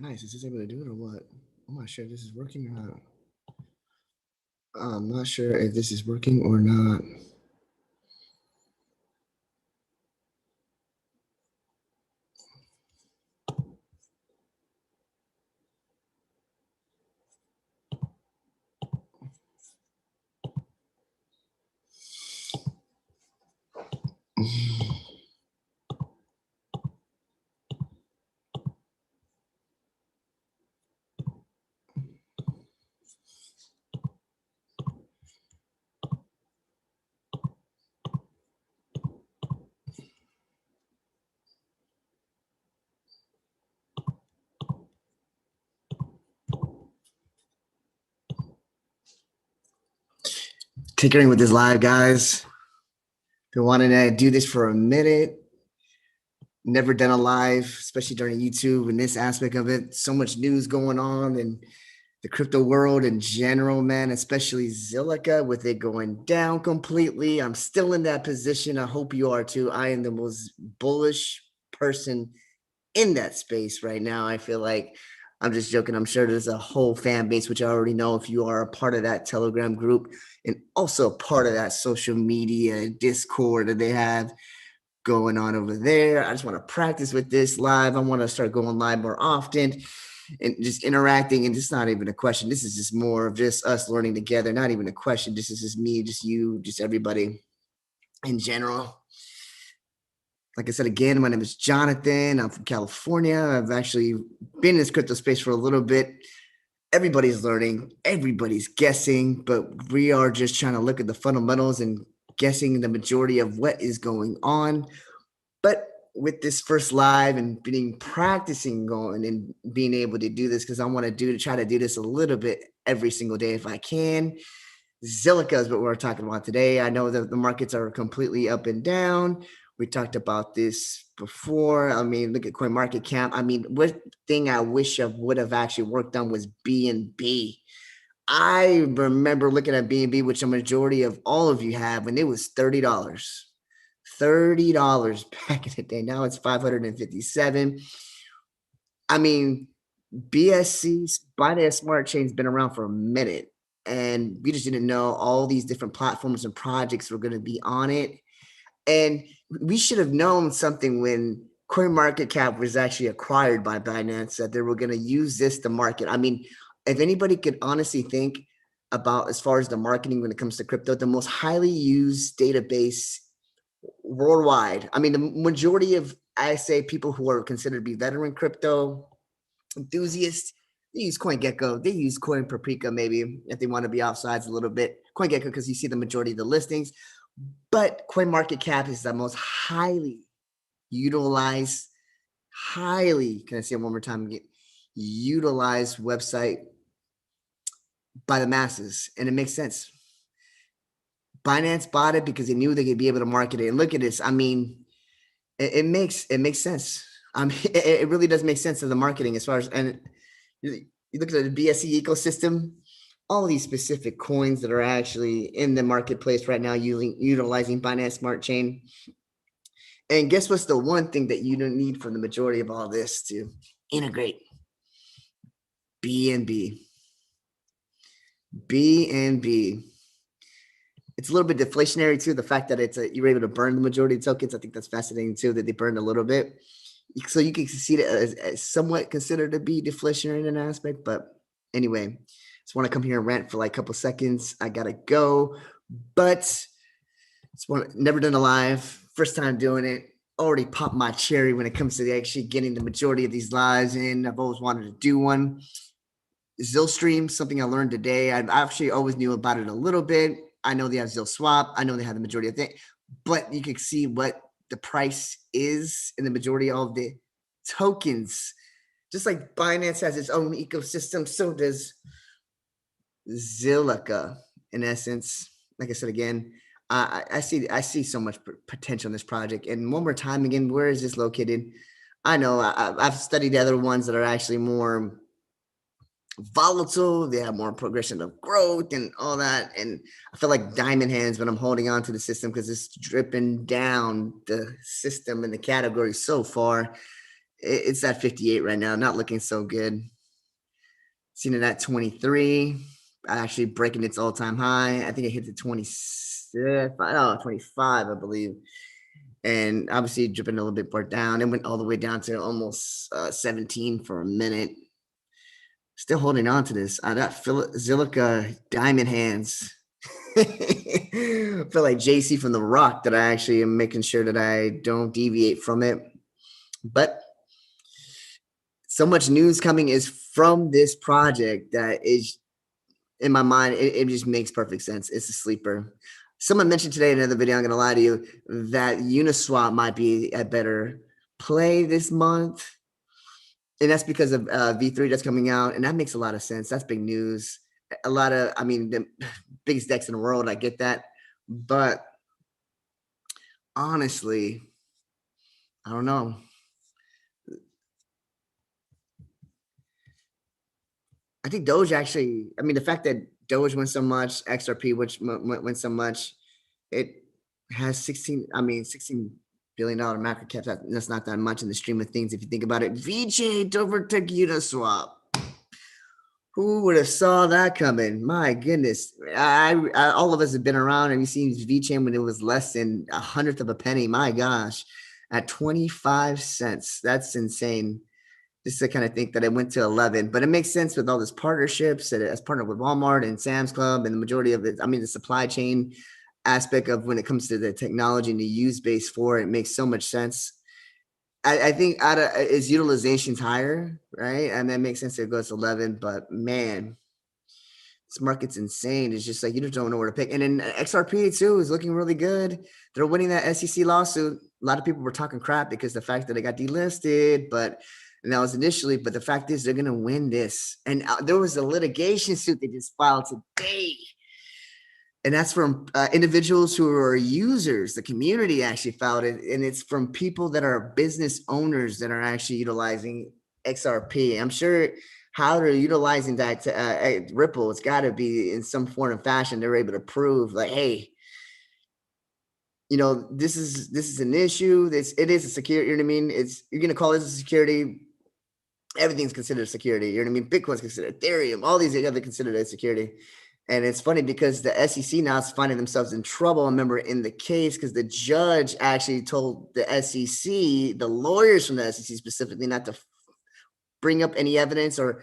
Nice. Is this able to do it or what? I'm not sure if this is working or not. I'm not sure if this is working or not. Tinkering with this live, guys. Been wanting to do this for a minute. Never done a live, especially during YouTube and this aspect of it. So much news going on and the crypto world in general, man, especially Zilliqa with it going down completely. I'm still in that position. I hope you are too. I am the most bullish person in that space right now. I feel like I'm just joking. I'm sure there's a whole fan base, which I already know if you are a part of that Telegram group and also part of that social media Discord that they have going on over there. I just want to practice with this live. I want to start going live more often and just interacting. And just not even a question. This is just more of just us learning together. Not even a question. This is just me, just you, just everybody in general. Like I said, again, my name is Jonathan. I'm from California. I've actually been in this crypto space for a little bit. Everybody's learning, everybody's guessing, but we are just trying to look at the fundamentals and guessing the majority of what is going on. But with this first live and being practicing going and being able to do this, because I want to try to do this a little bit every single day if I can. Zilliqa is what we're talking about today. I know that the markets are completely up and down. We talked about this before. I mean, look at CoinMarketCap. I mean, what thing I wish I would have actually worked on was BNB. I remember looking at BNB, which a majority of all of you have, when it was $30. $30 back in the day. Now it's 557. I mean, BSC, Binance Smart Chain's been around for a minute, and we just didn't know all these different platforms and projects were going to be on it. And we should have known something when CoinMarketCap was actually acquired by Binance that they were going to use this to market. I mean, if anybody could honestly think about as far as the marketing when it comes to crypto, the most highly used database worldwide. I mean, the majority of, I say, people who are considered to be veteran crypto enthusiasts, they use CoinGecko. They use Coin Paprika maybe if they want to be offsides a little bit. CoinGecko because you see the majority of the listings. But CoinMarketCap is the most highly utilized, can I say it one more time? Utilized website by the masses. And it makes sense. Binance bought it because they knew they could be able to market it. And look at this. I mean, it makes sense. It really does make sense of the marketing as far as, and you look at the BSC ecosystem, all these specific coins that are actually in the marketplace right now utilizing Binance Smart Chain. And guess what's the one thing that you don't need for the majority of all this to integrate? BNB. BNB. It's a little bit deflationary too. The fact that you're able to burn the majority of tokens, I think that's fascinating too, that they burned a little bit. So you can see it as somewhat considered to be deflationary in an aspect. But anyway, just want to come here and rant for like a couple seconds. I gotta go, but never done a live, first time doing it. Already popped my cherry when it comes to actually getting the majority of these lives in. I've always wanted to do one. Zillstream, something I learned today. I actually always knew about it a little bit. I know they have ZillSwap. I know they have the majority of things, but you can see what the price is in the majority of the tokens. Just like Binance has its own ecosystem, so does Zilliqa. In essence, like I said again, I see so much potential in this project. And one more time again, where is this located? I know I've studied the other ones that are actually more volatile. They have more progression of growth and all that. And I feel like diamond hands when I'm holding on to the system because it's dripping down the system and the category so far. It's at 58 right now, not looking so good. Seen it at 23, actually breaking its all-time high. I think it hit the 26, no, 25, I believe. And obviously dripping a little bit more down. It went all the way down to almost 17 for a minute. Still holding on to this. I got Zilliqa diamond hands. Feel like JC from The Rock that I actually am making sure that I don't deviate from it. But so much news coming is from this project that is, in my mind, it just makes perfect sense. It's a sleeper. Someone mentioned today in another video, I'm going to lie to you, that Uniswap might be a better play this month. And that's because of V3 that's coming out. And that makes a lot of sense. That's big news. A lot of, I mean, the biggest decks in the world. I get that. But honestly, I don't know. I think Doge actually, I mean, the fact that Doge went so much, XRP, which went so much, it has 16 billion market cap. That's not that much in the stream of things if you think about it. VJ overtook Uniswap. Who would have saw that coming? My goodness. I all of us have been around and we've seen VChain when it was less than a hundredth of a penny. My gosh, at 25 cents. That's insane. Just to kind of think that it went to 11, but it makes sense with all these partnerships that it has partnered with Walmart and Sam's Club and the majority of it. I mean, the supply chain aspect of when it comes to the technology and the use base for it, makes so much sense. I think out of its utilization's higher, right? And that makes sense that it goes to 11, but man, this market's insane. It's just like you just don't know where to pick. And then XRP too is looking really good. They're winning that SEC lawsuit. A lot of people were talking crap because the fact that they got delisted, and that was initially, but the fact is they're going to win this. And there was a litigation suit they just filed today. And that's from individuals who are users. The community actually filed it. And it's from people that are business owners that are actually utilizing XRP. I'm sure how they're utilizing that to, Ripple, it's got to be in some form and fashion. They're able to prove like, hey, this is an issue. It is a security. You know what I mean? You're going to call this a security. Everything's considered security. You know what I mean? Bitcoin's considered, Ethereum, all these other considered as security. And it's funny because the SEC now is finding themselves in trouble. I remember in the case because the judge actually told the SEC, the lawyers from the SEC specifically, not to bring up any evidence or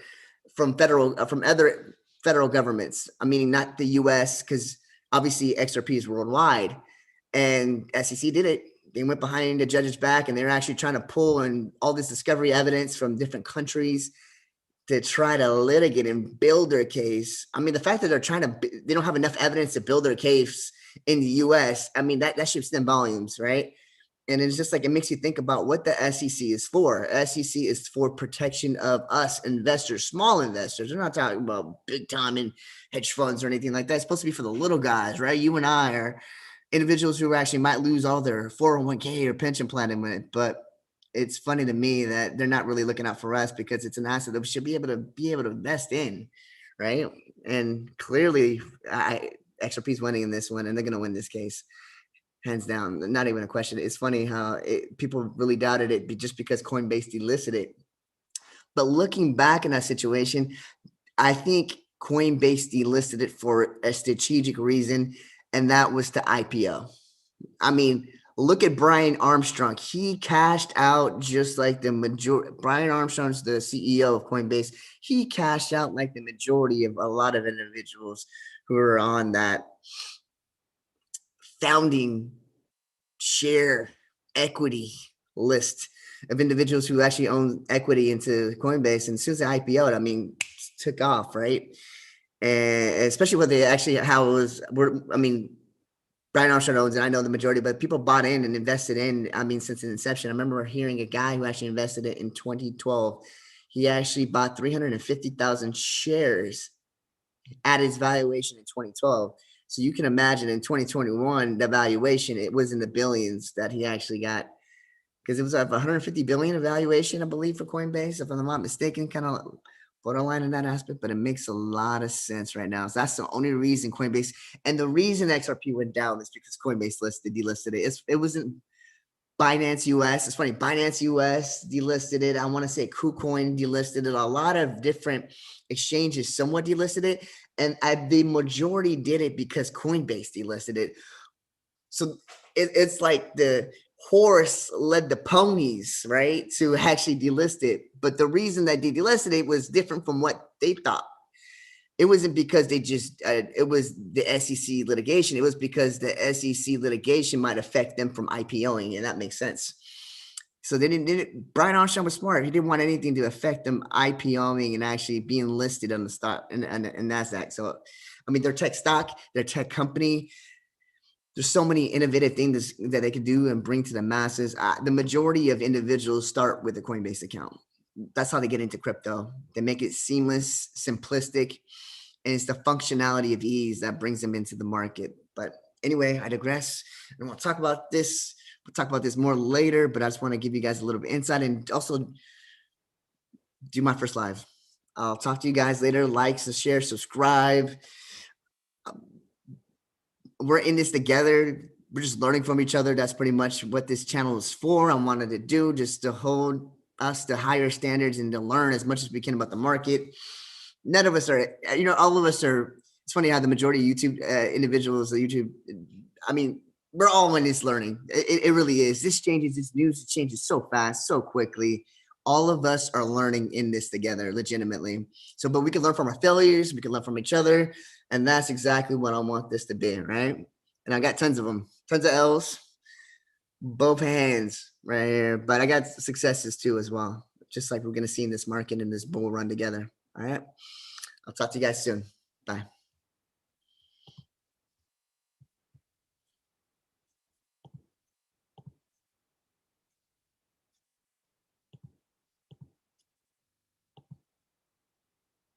from other federal governments. I mean, not the U.S. because obviously XRP is worldwide, and SEC did it. They went behind the judge's back and they're actually trying to pull in all this discovery evidence from different countries to try to litigate and build their case. I mean, the fact that they don't have enough evidence to build their case in the US, I mean, that ships them volumes, right? And it's just like, it makes you think about what the SEC is for. SEC is for protection of us investors, small investors. We're not talking about big time in hedge funds or anything like that. It's supposed to be for the little guys, right? You and I are individuals who actually might lose all their 401k or pension plan in it. But it's funny to me that they're not really looking out for us because it's an asset that we should be able to invest in, right? And clearly, XRP is winning in this one, and they're going to win this case, hands down. Not even a question. It's funny how people really doubted it just because Coinbase delisted it. But looking back in that situation, I think Coinbase delisted it for a strategic reason, and that was to IPO. I mean, look at Brian Armstrong. He cashed out just like the majority. Brian Armstrong's the CEO of Coinbase. He cashed out like the majority of a lot of individuals who are on that founding share equity list of individuals who actually own equity into Coinbase. And as soon as they IPO'd, I mean, took off, right? And especially what they actually, how it was, Brian Armstrong owns it. I know the majority, but people bought in and invested in, since its inception. I remember hearing a guy who actually invested it in 2012. He actually bought 350,000 shares at its valuation in 2012. So you can imagine in 2021, the valuation, it was in the billions that he actually got, because it was like 150 billion valuation, I believe, for Coinbase, if I'm not mistaken, kind of borderline in that aspect, but it makes a lot of sense right now. So that's the only reason Coinbase, and the reason XRP went down is because Coinbase delisted it. It wasn't Binance US. It's funny. Binance US delisted it. I want to say KuCoin delisted it. A lot of different exchanges somewhat delisted it. And the majority did it because Coinbase delisted it. So it's like the horse led the ponies, right, to actually delist it. But the reason that they delisted it was different from what they thought. It wasn't because they just, it was the SEC litigation. It was because the SEC litigation might affect them from IPOing, and that makes sense. So they didn't Brian Armstrong was smart. He didn't want anything to affect them IPOing and actually being listed on the stock and NASDAQ. So, I mean, their tech stock, their tech company, there's so many innovative things that they can do and bring to the masses. The majority of individuals start with a Coinbase account. That's how they get into crypto. They make it seamless, simplistic, and it's the functionality of ease that brings them into the market. But anyway, I digress. And we'll talk about this. We'll talk about this more later, but I just want to give you guys a little bit of insight and also do my first live. I'll talk to you guys later. Like, share, subscribe. We're in this together. We're just learning from each other. That's pretty much what this channel is for. I wanted to do just to hold us to higher standards and to learn as much as we can about the market. None of us are, all of us are. It's funny how the majority of YouTube individuals, YouTube, I mean, we're all in this learning. It really is. This changes, this news changes so fast, so quickly. All of us are learning in this together, legitimately. So, but we can learn from our failures. We can learn from each other. And that's exactly what I want this to be, right? And I got tons of them, tons of L's, both hands right here. But I got successes too as well, just like we're going to see in this market and this bull run together. All right. I'll talk to you guys soon. Bye.